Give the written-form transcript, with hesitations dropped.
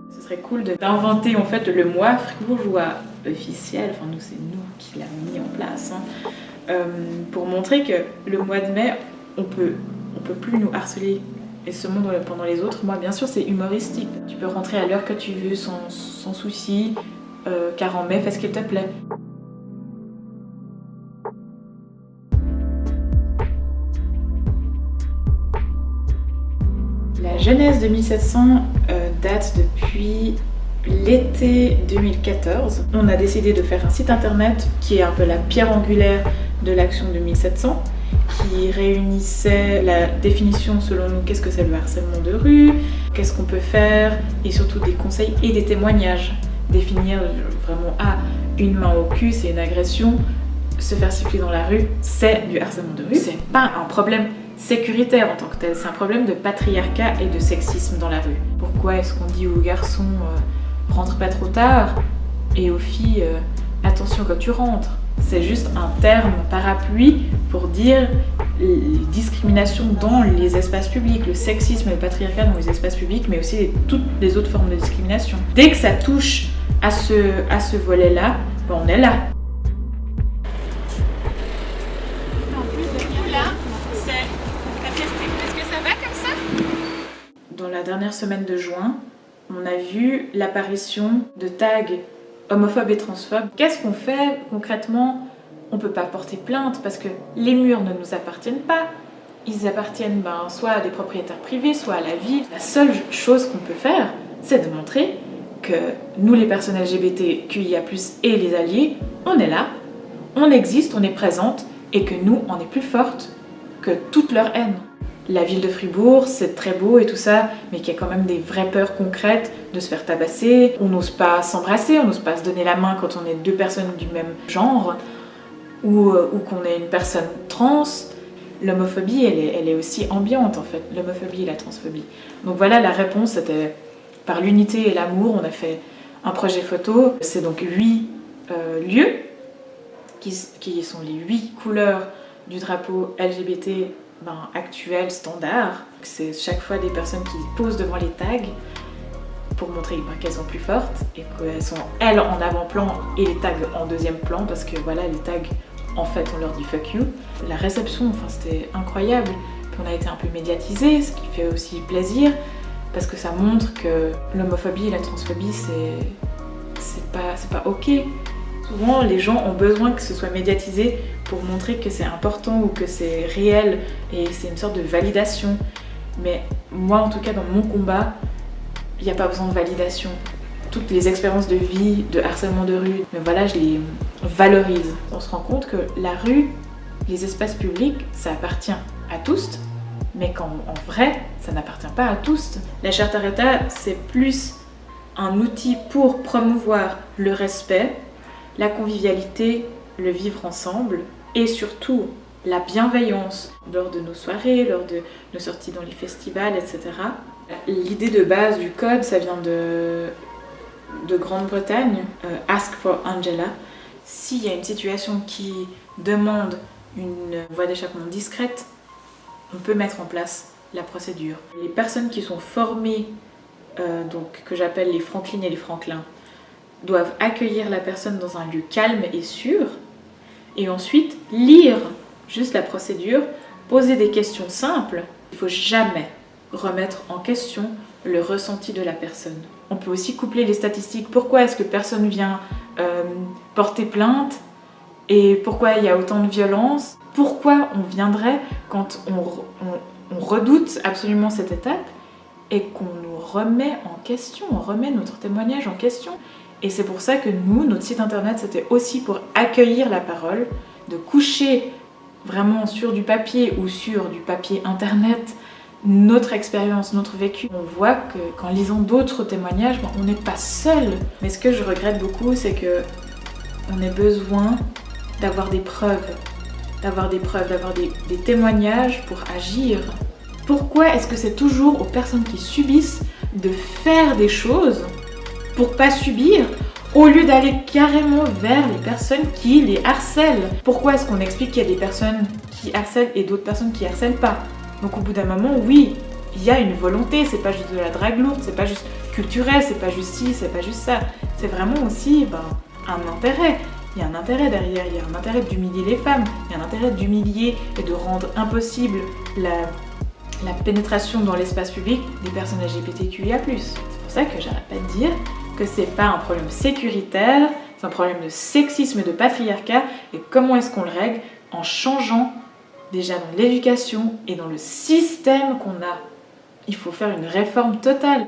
Ce serait cool d'inventer en fait le mois fribourgeois officiel, enfin nous c'est nous qui l'avons mis en place, pour montrer que le mois de mai, on peut plus nous harceler et ce monde pendant les autres mois. Bien sûr c'est humoristique, tu peux rentrer à l'heure que tu veux sans souci, car en mai fais ce qu'il te plaît. La genèse de 1700 date depuis l'été 2014. On a décidé de faire un site internet qui est un peu la pierre angulaire de l'action de 1700, qui réunissait la définition selon nous qu'est-ce que c'est le harcèlement de rue, qu'est-ce qu'on peut faire, et surtout des conseils et des témoignages. Définir vraiment, une main au cul c'est une agression, se faire siffler dans la rue c'est du harcèlement de rue. C'est pas un problème sécuritaire en tant que tel, c'est un problème de patriarcat et de sexisme dans la rue. Pourquoi est-ce qu'on dit aux garçons rentre pas trop tard et aux filles attention quand tu rentres? C'est juste un terme parapluie pour dire les discriminations dans les espaces publics, le sexisme et le patriarcat dans les espaces publics, mais aussi toutes les autres formes de discrimination. Dès que ça touche à ce volet-là, on est là. Dans la dernière semaine de juin, on a vu l'apparition de tags homophobes et transphobes. Qu'est-ce qu'on fait concrètement? On peut pas porter plainte parce que les murs ne nous appartiennent pas. Ils appartiennent soit à des propriétaires privés, soit à la ville. La seule chose qu'on peut faire, c'est de montrer que nous, les personnes LGBTQIA+, et les alliés, on est là, on existe, on est présente, et que nous, on est plus fortes que toute leur haine. La ville de Fribourg, c'est très beau et tout ça, mais qu'il y a quand même des vraies peurs concrètes de se faire tabasser. On n'ose pas s'embrasser, on n'ose pas se donner la main quand on est deux personnes du même genre, ou qu'on est une personne trans. L'homophobie, elle est aussi ambiante en fait, l'homophobie et la transphobie. Donc voilà, la réponse c'était par l'unité et l'amour, on a fait un projet photo. C'est donc 8 lieux qui sont les 8 couleurs du drapeau LGBT actuel, standard. C'est chaque fois des personnes qui posent devant les tags pour montrer qu'elles sont plus fortes et qu'elles sont elles en avant-plan et les tags en deuxième plan, parce que voilà, les tags en fait on leur dit fuck you. La réception, c'était incroyable. Puis on a été un peu médiatisé, ce qui fait aussi plaisir parce que ça montre que l'homophobie et la transphobie c'est pas ok. Souvent, les gens ont besoin que ce soit médiatisé pour montrer que c'est important ou que c'est réel et c'est une sorte de validation. Mais moi, en tout cas, dans mon combat, il n'y a pas besoin de validation. Toutes les expériences de vie, de harcèlement de rue, mais voilà, je les valorise. On se rend compte que la rue, les espaces publics, ça appartient à tous, mais qu'en vrai, ça n'appartient pas à tous. La Charte Arreta, c'est plus un outil pour promouvoir le respect, la convivialité, le vivre ensemble et surtout la bienveillance lors de nos soirées, lors de nos sorties dans les festivals, etc. L'idée de base du code, ça vient de Grande-Bretagne, Ask for Angela. S'il y a une situation qui demande une voie d'échappement discrète, on peut mettre en place la procédure. Les personnes qui sont formées, que j'appelle les Franklines et les Franklins, doivent accueillir la personne dans un lieu calme et sûr, et ensuite lire juste la procédure, poser des questions simples. Il ne faut jamais remettre en question le ressenti de la personne. On peut aussi coupler les statistiques. Pourquoi est-ce que personne vient porter plainte et pourquoi il y a autant de violence? Pourquoi on viendrait quand on redoute absolument cette étape et qu'on nous remet en question, on remet notre témoignage en question? Et c'est pour ça que nous, notre site internet, c'était aussi pour accueillir la parole, de coucher vraiment sur du papier ou sur du papier internet notre expérience, notre vécu. On voit que qu'en lisant d'autres témoignages, on n'est pas seul. Mais ce que je regrette beaucoup, c'est que on ait besoin d'avoir des preuves, d'avoir des témoignages pour agir. Pourquoi est-ce que c'est toujours aux personnes qui subissent de faire des choses pour pas subir, au lieu d'aller carrément vers les personnes qui les harcèlent? Pourquoi est-ce qu'on explique qu'il y a des personnes qui harcèlent et d'autres personnes qui harcèlent pas? Donc au bout d'un moment, oui, il y a une volonté, c'est pas juste de la drague lourde, c'est pas juste culturel, c'est pas juste ci, c'est pas juste ça. C'est vraiment aussi un intérêt. Il y a un intérêt derrière, il y a un intérêt d'humilier les femmes, il y a un intérêt d'humilier et de rendre impossible la pénétration dans l'espace public des personnes LGBTQIA+. C'est pour ça que j'arrête pas de dire que c'est pas un problème sécuritaire, c'est un problème de sexisme et de patriarcat, et comment est-ce qu'on le règle? En changeant déjà dans l'éducation et dans le système qu'on a. Il faut faire une réforme totale.